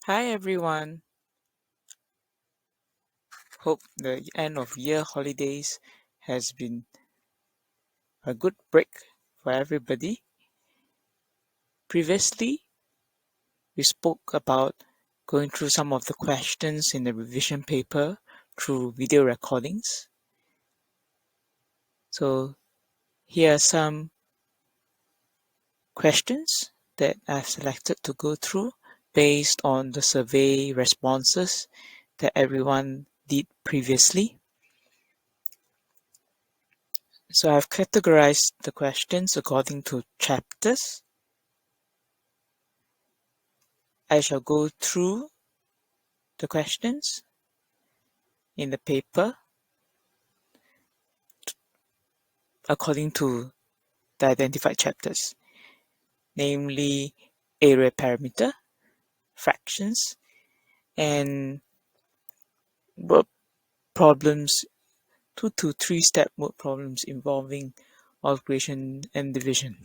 Hi everyone. Hope the end of year holidays has been a good break for everybody. Previously, we spoke about going through some of the questions in the revision paper through video recordings. So, here are some questions that I've selected to go through based on the survey responses that everyone did previously. So I've categorized the questions according to chapters. I shall go through the questions in the paper according to the identified chapters, namely area parameter, fractions, and word problems, 2 to 3 step word problems involving multiplication and division.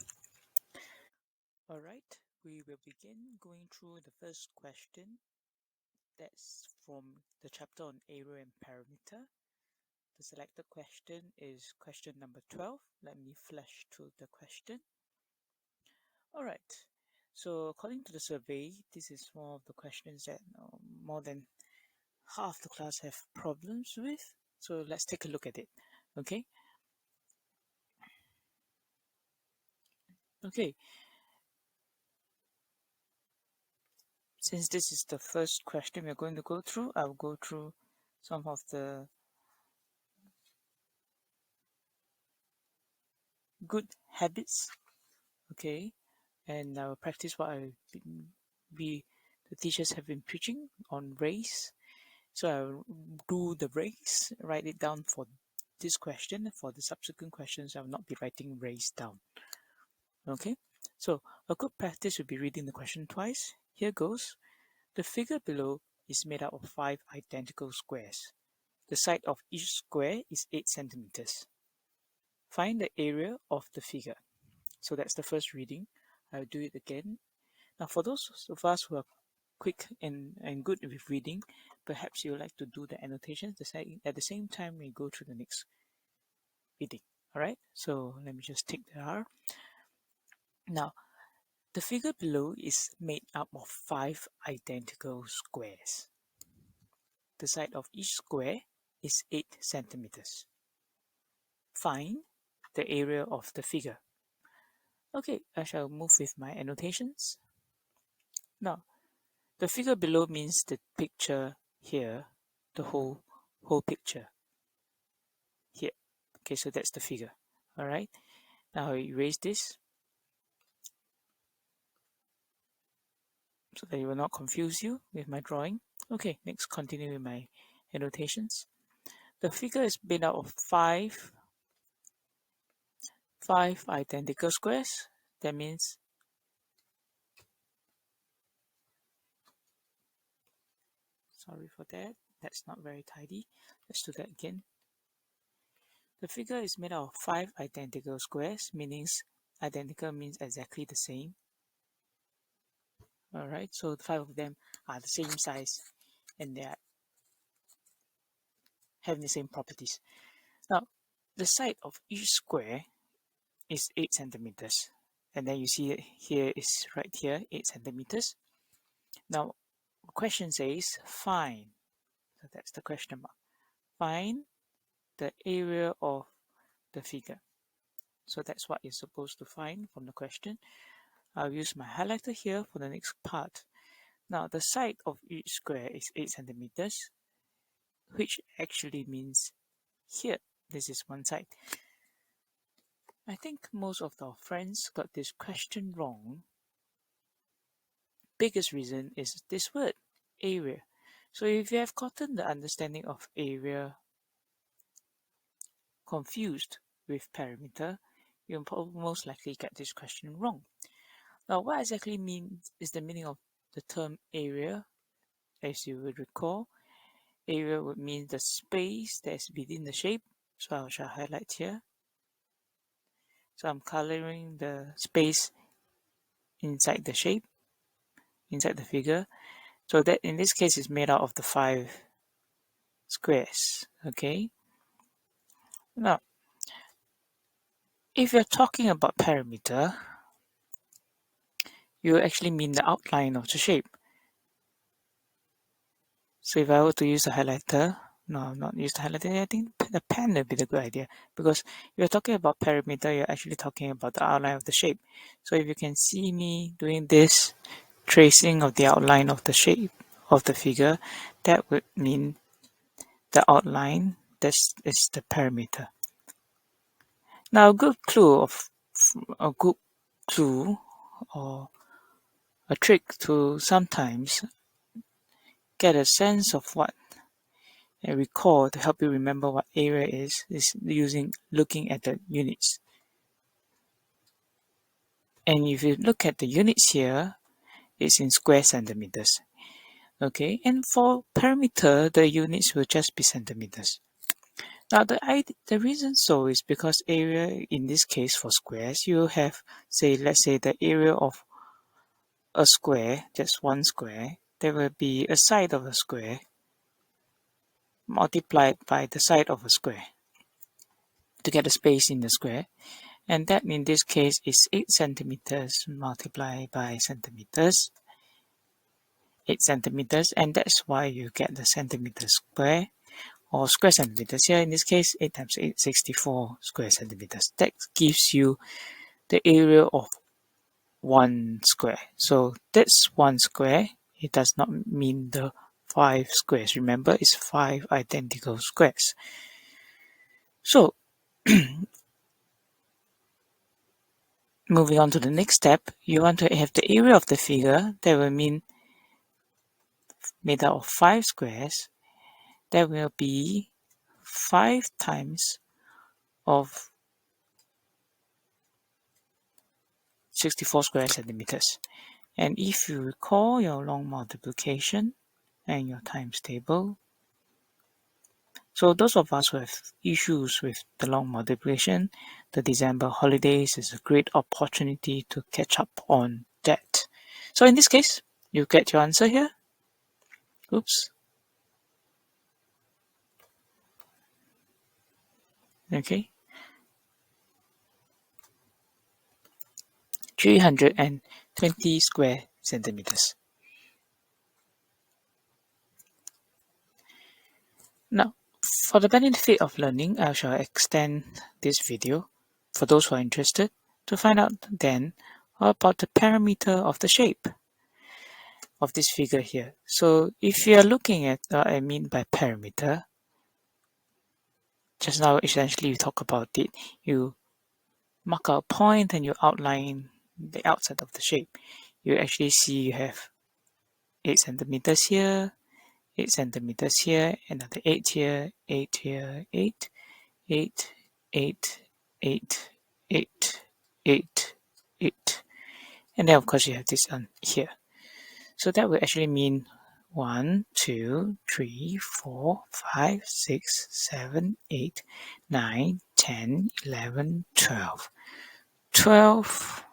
Alright, we will begin going through the first question. That's from the chapter on area and parameter. The selected question is question number 12. Let me flash to the question. Alright, so according to the survey, this is one of the questions that more than half the class have problems with. So let's take a look at it. Okay. Okay. Since this is the first question we're going to go through, I'll go through some of the good habits. Okay. And I'll practice what the teachers have been preaching on race. So I'll do the race, write it down for this question. For the subsequent questions, I will not be writing race down. Okay, so a good practice would be reading the question twice. Here goes. The figure below is made up of 5 identical squares. The side of each square is 8 centimeters. Find the area of the figure. So that's the first reading. I'll do it again. Now for those of us who are quick and good with reading, perhaps you would like to do the annotations at the same time we go through the next reading. Alright, so let me just take the R. Now, the figure below is made up of 5 identical squares. The side of each square is 8 centimeters. Find the area of the figure. Okay, I shall move with my annotations. Now, the figure below means the picture here, the whole picture here. Okay, so that's the figure. Alright, now I erase this so that it will not confuse you with my drawing. Okay, next continue with my annotations. The figure is made out of five identical squares. That means sorry for that. That's not very tidy. Let's do that again. The figure is made out of 5 identical squares, meaning identical means exactly the same. Alright, so the 5 of them are the same size and they are having the same properties. Now, the side of each square is 8 centimeters. And then you see it here is right here, 8 centimeters. Now, the question says find. So that's the question mark. Find the area of the figure. So that's what you're supposed to find from the question. I'll use my highlighter here for the next part. Now, the side of each square is 8 centimeters, which actually means here, this is one side. I think most of our friends got this question wrong. Biggest reason is this word, area. So if you have gotten the understanding of area confused with perimeter, you'll most likely get this question wrong. Now, what exactly is the meaning of the term area? As you would recall, area would mean the space that is within the shape. So I shall highlight here. So I'm coloring the space inside the shape, inside the figure. So that in this case is made out of the 5 squares. Okay. Now, if you're talking about perimeter, you actually mean the outline of the shape. So if I were to use the highlighter, no, not use the highlighter, I think the pen would be the good idea, because if you're talking about perimeter, you're actually talking about the outline of the shape. So if you can see me doing this tracing of the outline of the shape of the figure, that would mean the outline. This is the perimeter. Now, a good clue or a trick to sometimes get a sense of what and recall to help you remember what area is using looking at the units. And if you look at the units here, it's in square centimeters. Okay, and for perimeter, the units will just be centimeters. Now, the reason so is because area, in this case for squares, you have, say, let's say the area of a square, just one square, there will be a side of a square multiplied by the side of a square to get the space in the square. And that in this case is 8 centimeters multiplied by centimeters, 8 centimeters, and that's why you get the centimeter square or square centimeters. Here in this case, 8 times 8, 64 square centimeters. That gives you the area of one square. So that's one square. It does not mean the 5 squares. Remember, it's 5 identical squares. So moving on to the next step, you want to have the area of the figure. That will mean made out of 5 squares. That will be 5 times of 64 square centimeters. And if you recall your long multiplication and your times table, so those of us who have issues with the long multiplication, the December holidays is a great opportunity to catch up on that. So in this case, you get your answer here. Oops. Okay. 320 square centimeters. Now, for the benefit of learning, I shall extend this video for those who are interested to find out then about the parameter of the shape of this figure here. So if you are looking at what I mean by parameter, just now essentially you talk about it, you mark out a point and you outline the outside of the shape. You actually see you have 8 centimeters here, 8 centimeters here, another 8 here, 8 here, 8, 8, 8, 8, 8, 8, 8. And then of course you have this on here. So that will actually mean 1, 2, 3, 4, 5, 6, 7, 8, 9, 10, 11, 12. 12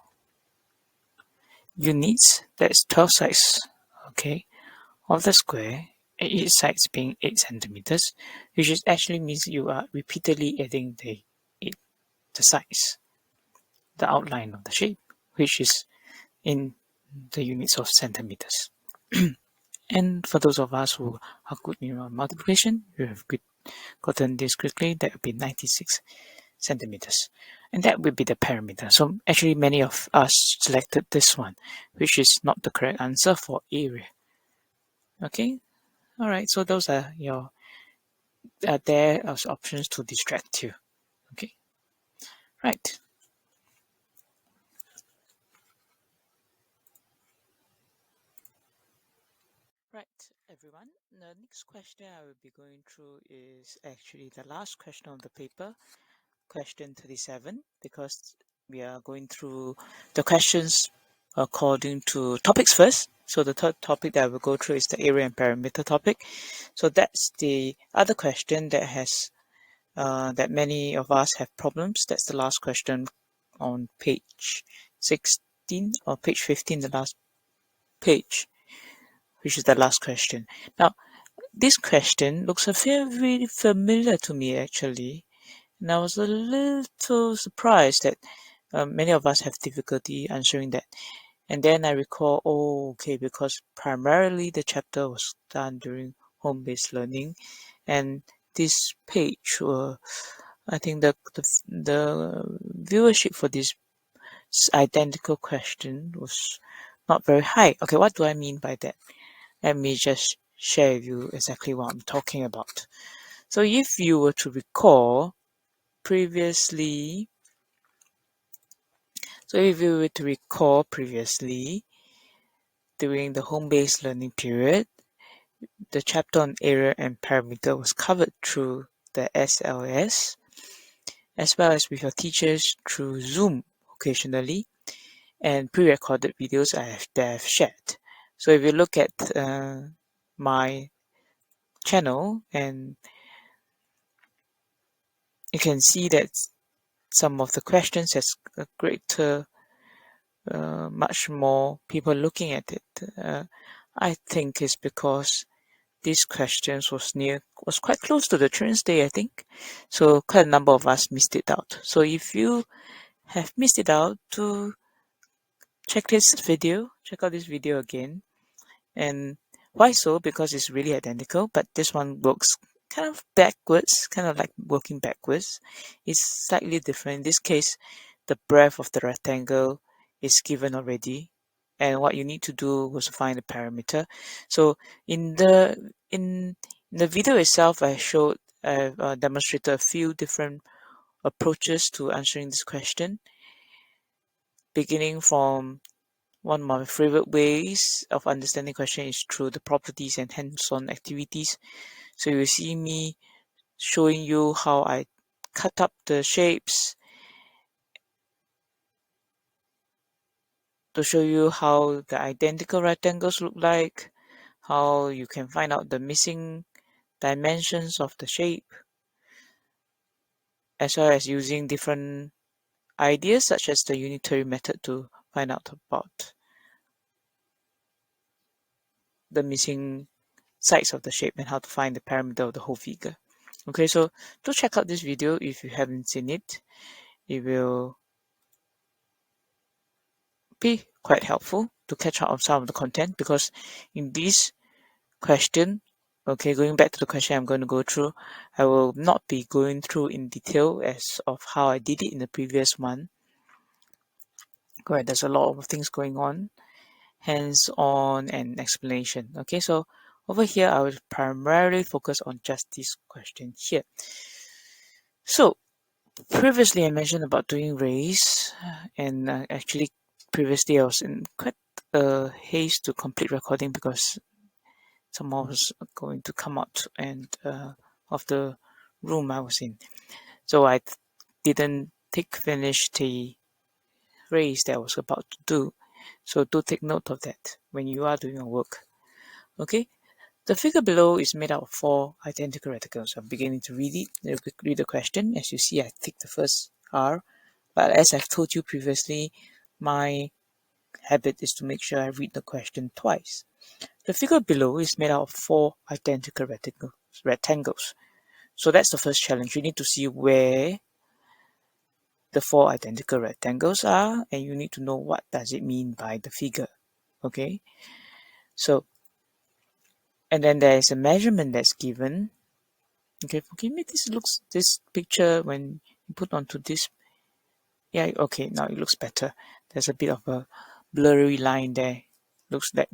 units, that's 12 sides, okay, of the square, each side being 8 centimeters, which actually means you are repeatedly adding the size, the outline of the shape, which is in the units of centimeters. And for those of us who are good in multiplication, you have gotten this quickly, that would be 96 centimeters. And that would be the parameter. So actually many of us selected this one, which is not the correct answer for area. Okay, all right, so those are your there as options to distract you. Okay, right. Right, everyone. The next question I will be going through is actually the last question of the paper, question 37, because we are going through the questions according to topics first. So the third topic that I will go through is the area and perimeter topic. So that's the other question that has that many of us have problems. That's the last question on page 16 or page 15, the last page, which is the last question. Now, this question looks very familiar to me actually, and I was a little surprised that many of us have difficulty answering that. And then I recall, oh, okay, because primarily the chapter was done during home-based learning, and this page were, I think the viewership for this identical question was not very high. Okay, what do I mean by that? Let me just share with you exactly what I'm talking about. So if you were to recall previously, during the home-based learning period, the chapter on area and parameter was covered through the SLS, as well as with your teachers through Zoom occasionally, and pre-recorded videos that I've shared. So if you look at my channel, and you can see that some of the questions has a greater, much more people looking at it. I think it's because these questions was quite close to the Children's Day, I think. So quite a number of us missed it out. So if you have missed it out, to check out this video again. And why so? Because it's really identical, but this one works kind of backwards, kind of like working backwards. It's slightly different. In this case, the breadth of the rectangle is given already, and what you need to do was find the parameter. So in the video itself, I've demonstrated a few different approaches to answering this question, beginning from one of my favorite ways of understanding question is through the properties and hands-on activities. So you see me showing you how I cut up the shapes to show you how the identical rectangles look like, how you can find out the missing dimensions of the shape, as well as using different ideas such as the unitary method to find out about the missing sides of the shape and how to find the parameter of the whole figure. Okay, so do check out this video if you haven't seen it. It will be quite helpful to catch up on some of the content, because in this question, okay, going back to the question I'm going to go through, I will not be going through in detail as of how I did it in the previous one. Correct, there's a lot of things going on, hands-on and explanation. Okay, so over here, I will primarily focus on just this question here. So previously I mentioned about doing race, and actually previously I was in quite a haste to complete recording because someone was going to come out and of the room I was in. So I didn't finish the race that I was about to do. So do take note of that when you are doing your work. Okay, the figure below is made out of 4 identical rectangles. I'm beginning to read it. Read the question. As you see, I tick the first R, but as I've told you previously, my habit is to make sure I read the question twice. The figure below is made out of 4 identical rectangles. So that's the first challenge. You need to see where the 4 identical rectangles are, and you need to know what does it mean by the figure. Okay, so, and then there is a measurement that's given. Okay, forgive me, this picture when you put onto this, yeah, okay, now it looks better. There's a bit of a blurry line there. Looks like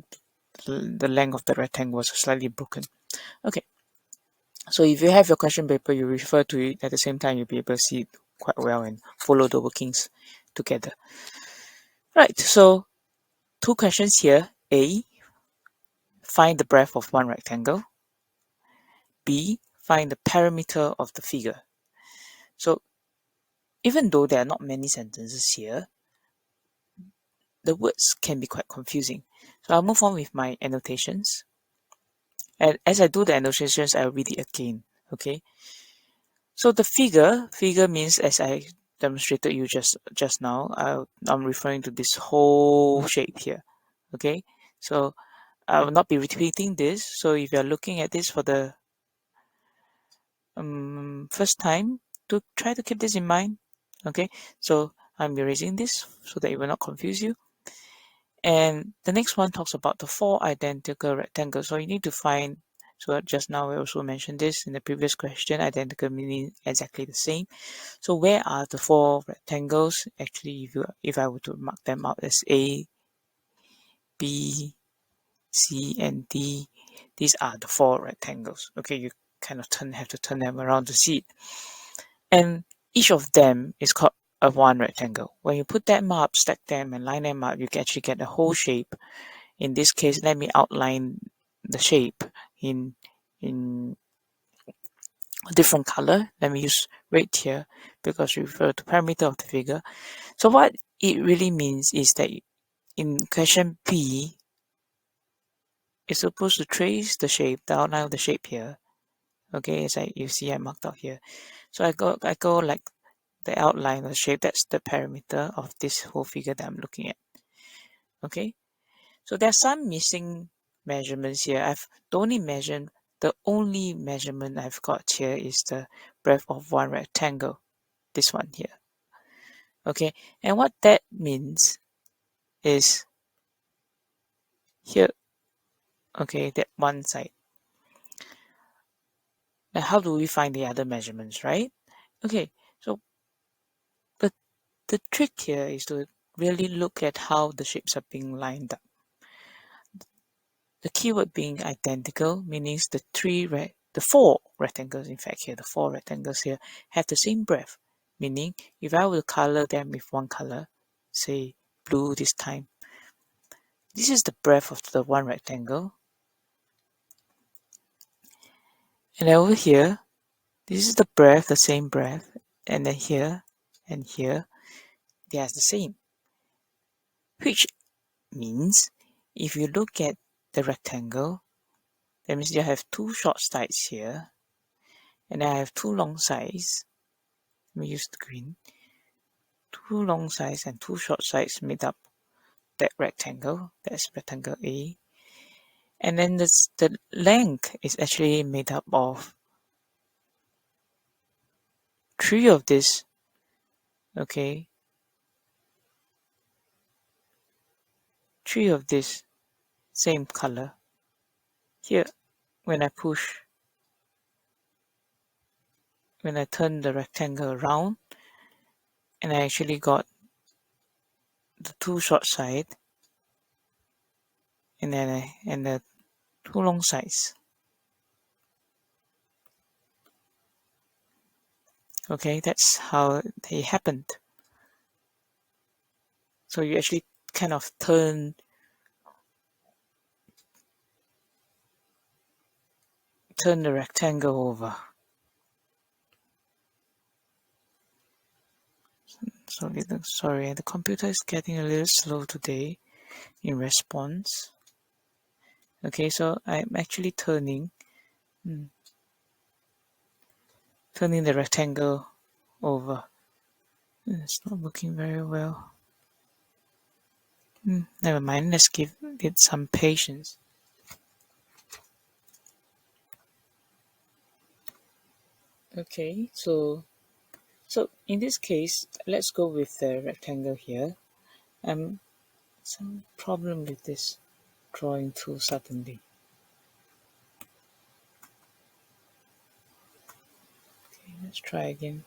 the length of the rectangle was slightly broken. Okay, so if you have your question paper, you refer to it at the same time, you'll be able to see it quite well and follow the workings together. Right, so 2 questions here. A, find the breadth of one rectangle. B, find the perimeter of the figure. So even though there are not many sentences here, the words can be quite confusing. So I'll move on with my annotations. And as I do the annotations, I'll read it again. Okay. So the figure means, as I demonstrated you just now, I'm referring to this whole shape here. Okay. So I will not be repeating this. So if you're looking at this for the first time, to try to keep this in mind. Okay, so I'm erasing this so that it will not confuse you. And the next one talks about the 4 identical rectangles. So you need to find, so just now we also mentioned this in the previous question, identical meaning exactly the same. So where are the 4 rectangles? Actually, if I were to mark them out as A, B, C, and D, these are the 4 rectangles. Okay, you kind of have to turn them around to see it. And each of them is called a one rectangle. When you put them up, stack them, and line them up, you can actually get a whole shape. In this case, let me outline the shape in a different color. Let me use red here because we refer to parameter of the figure. So what it really means is that in question B, it's supposed to trace the shape, the outline of the shape here. Okay, as you see, I marked out here. So I go like the outline of the shape. That's the parameter of this whole figure that I'm looking at. Okay, so there's some missing measurements here. The only measurement I've got here is the breadth of one rectangle, this one here. Okay, and what that means is here, okay, that one side. Now, how do we find the other measurements, right? Okay, so the trick here is to really look at how the shapes are being lined up. The keyword being identical means the 4 rectangles, in fact here, the 4 rectangles here have the same breadth. Meaning, if I will color them with one color, say blue this time, this is the breadth of the one rectangle. And over here, this is the breadth, the same breadth. And then here and here, they are the same. Which means, if you look at the rectangle, that means you have 2 short sides here, and I have 2 long sides. Let me use the green. 2 long sides and 2 short sides made up that rectangle. That's rectangle A. And then the length is actually made up of 3 of this. Okay, 3 of this same color. Here, when I turn the rectangle around, and I actually got the 2 short side, and the 2 long sides. Okay, that's how they happened. So you actually kind of turn the rectangle over. Sorry, the computer is getting a little slow today in response. Okay, so I'm actually turning the rectangle over. It's not looking very well. Never mind, let's give it some patience. Okay, so in this case, let's go with the rectangle here. Some problem with this drawing tool suddenly. Okay, let's try again.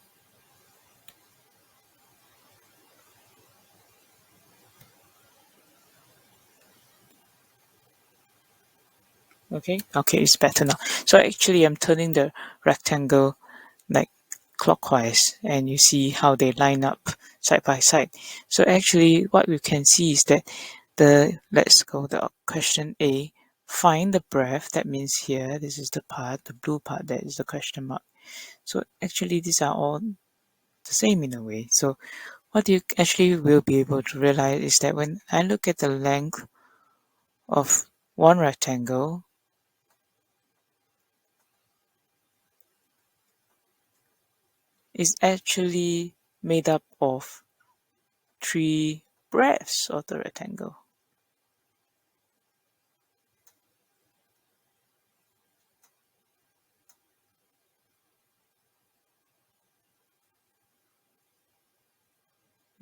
Okay, it's better now. So actually I'm turning the rectangle like clockwise, and you see how they line up side by side. So actually what we can see is that let's go to question A. Find the breadth. That means here, this is the part, the blue part, that is the question mark. So actually these are all the same in a way. So what you actually will be able to realize is that when I look at the length of one rectangle, is actually made up of 3 breadths of the rectangle.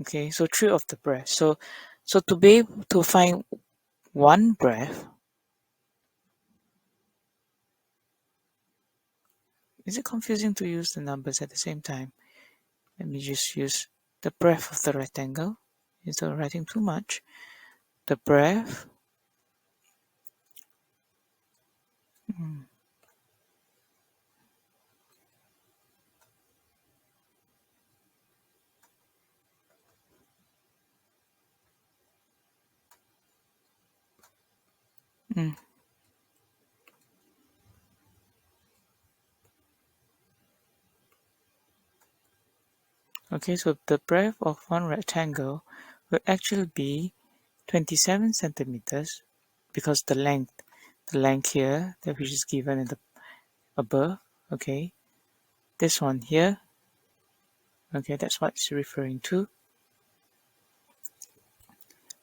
Okay, so 3 of the breath. So to be able to find one breath, is it confusing to use the numbers at the same time? Let me just use the breadth of the rectangle instead of writing too much. The breadth mm, mm. Okay, so the breadth of one rectangle will actually be 27 centimeters because the length here that which is given in the above, okay, this one here, okay, that's what it's referring to.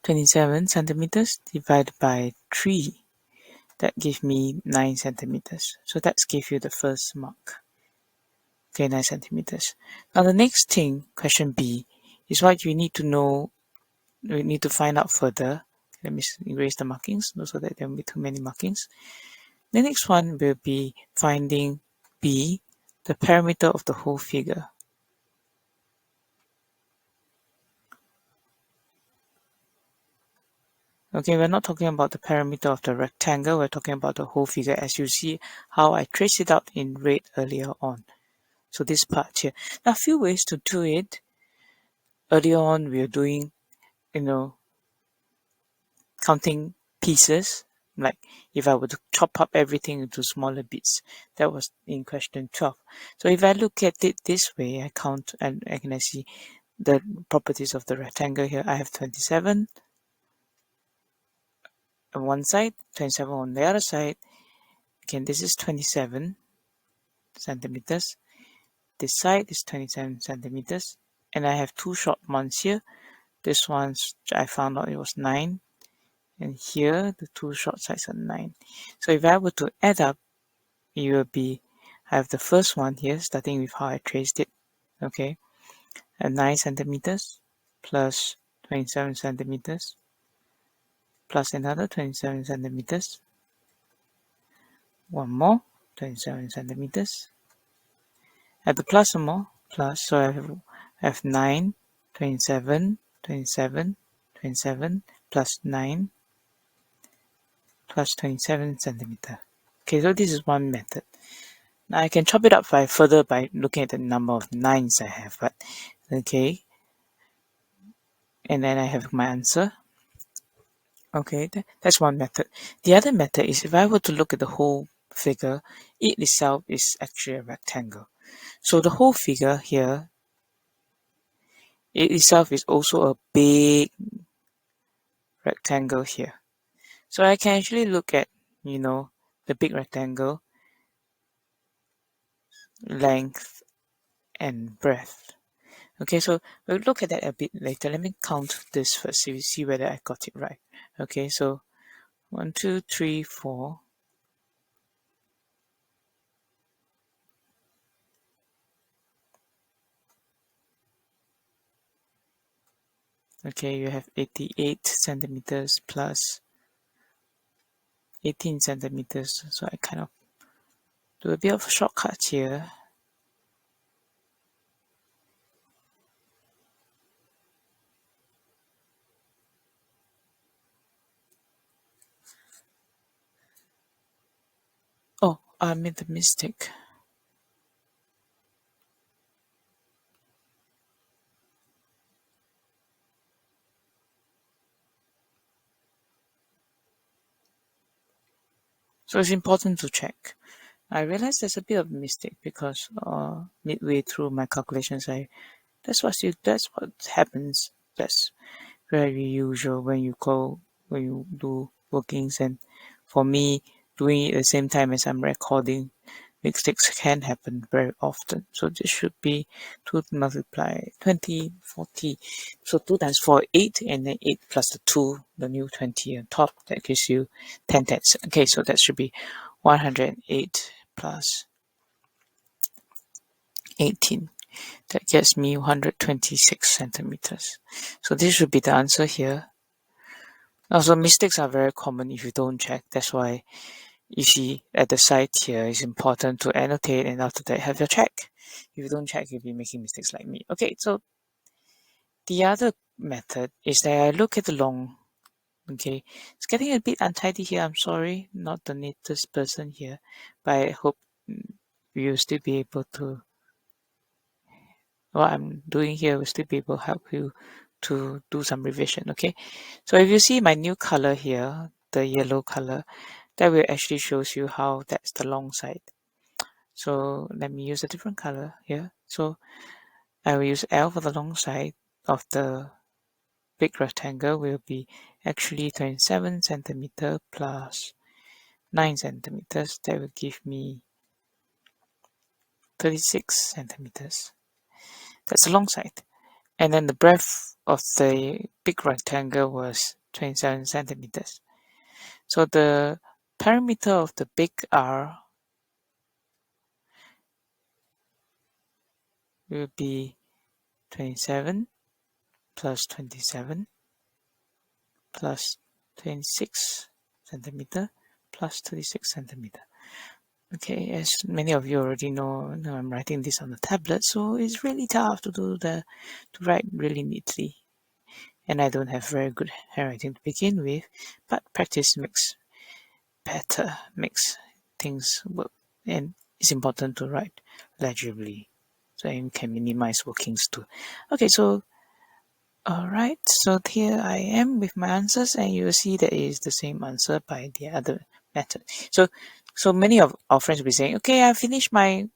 27 centimeters divided by 3, that gives me 9 centimeters. So that's give you the first mark. Okay, 9 centimeters. Now the next thing, question B, is what you need to know, we need to find out further. Let me erase the markings so that there won't be too many markings. The next one will be finding B, the perimeter of the whole figure. Okay, we're not talking about the perimeter of the rectangle, we're talking about the whole figure, as you see how I traced it out in red earlier on. So this part here. Now, a few ways to do it. Earlier on, we were doing, counting pieces. Like if I were to chop up everything into smaller bits, that was in question 12. So if I look at it this way, I count and I can see the properties of the rectangle here. I have 27 on one side, 27 on the other side. Again, this is 27 centimeters. This side is 27 centimeters. And I have two short ones here. This one's, I found out it was 9. And here, the two short sides are 9. So if I were to add up, it will be, I have the first one here, starting with how I traced it. Okay. At 9 centimeters plus 27 centimeters plus another 27 centimeters. One more, 27 centimeters. Add the plus some more, plus, so I have 9, 27, 27, 27, plus 9, plus 27 centimeter. Okay, so this is one method. Now I can chop it up further by looking at the number of 9s I have, but okay. And then I have my answer. Okay, that's one method. The other method is if I were to look at the whole figure, it itself is actually a rectangle. So the whole figure here, it itself is also a big rectangle here. So I can actually look at, the big rectangle, length and breadth. Okay, so we'll look at that a bit later. Let me count this first, so we see whether I got it right. Okay, so 1, 2, 3, 4. Okay, you have 88 centimeters plus 18 centimeters. So I kind of do a bit of a shortcut here. Oh, I made the mistake. So it's important to check. I realized there's a bit of a mistake because midway through my calculations, that's what happens. That's very usual when you do workings, and for me, doing it at the same time as I'm recording, mistakes can happen very often. So this should be 2 multiply 20, 40. So 2 times 4, 8, and then 8 plus the 2, the new 20 on top. That gives you 10 tenths. Okay, so that should be 108 plus 18. That gets me 126 centimeters. So this should be the answer here. Also, mistakes are very common if you don't check. That's why you see at the side here, it's important to annotate and after that have your check. If you don't check, you'll be making mistakes like me. Okay, so the other method is that I look at the long. Okay, it's getting a bit untidy here. I'm sorry, not the neatest person here, but I hope you'll still be able to. What I'm doing here will still be able to help you to do some revision. Okay, so if you see my new color here, the yellow color, that will actually shows you how that's the long side. So let me use a different color here. So I will use L for the long side of the big rectangle will be actually 27 centimeter plus 9 centimeters. That will give me 36 centimeters. That's the long side. And then the breadth of the big rectangle was 27 centimeters. So the perimeter of the big R will be 27 plus 27 plus 26 centimeter plus 36 centimeter. Okay, as many of you already know, I'm writing this on the tablet, so it's really tough to write really neatly. And I don't have very good handwriting to begin with, but practice makes better, makes things work, and it's important to write legibly, so you can minimize workings too. Okay, so alright, so here I am with my answers, and you will see that it is the same answer by the other method. So many of our friends will be saying, okay, I finished my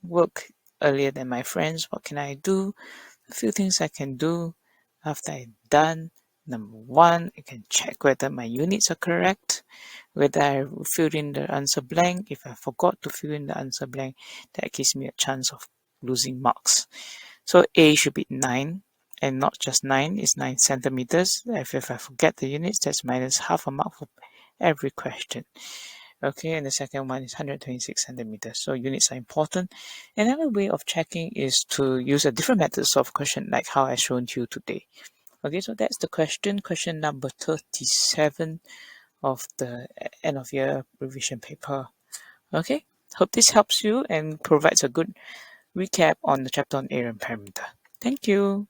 work earlier than my friends. What can I do? A few things I can do after I'm done. Number one, I can check whether my units are correct, whether I filled in the answer blank. If I forgot to fill in the answer blank, that gives me a chance of losing marks. So A should be 9 and not just 9, it's 9 centimeters. If I forget the units, that's minus half a mark for every question. Okay, and the second one is 126 centimeters. So units are important. Another way of checking is to use a different method to solve question like how I shown you today. Okay, so that's the question number 37 of the end of year revision paper. Okay, hope this helps you and provides a good recap on the chapter on area and perimeter. Thank you.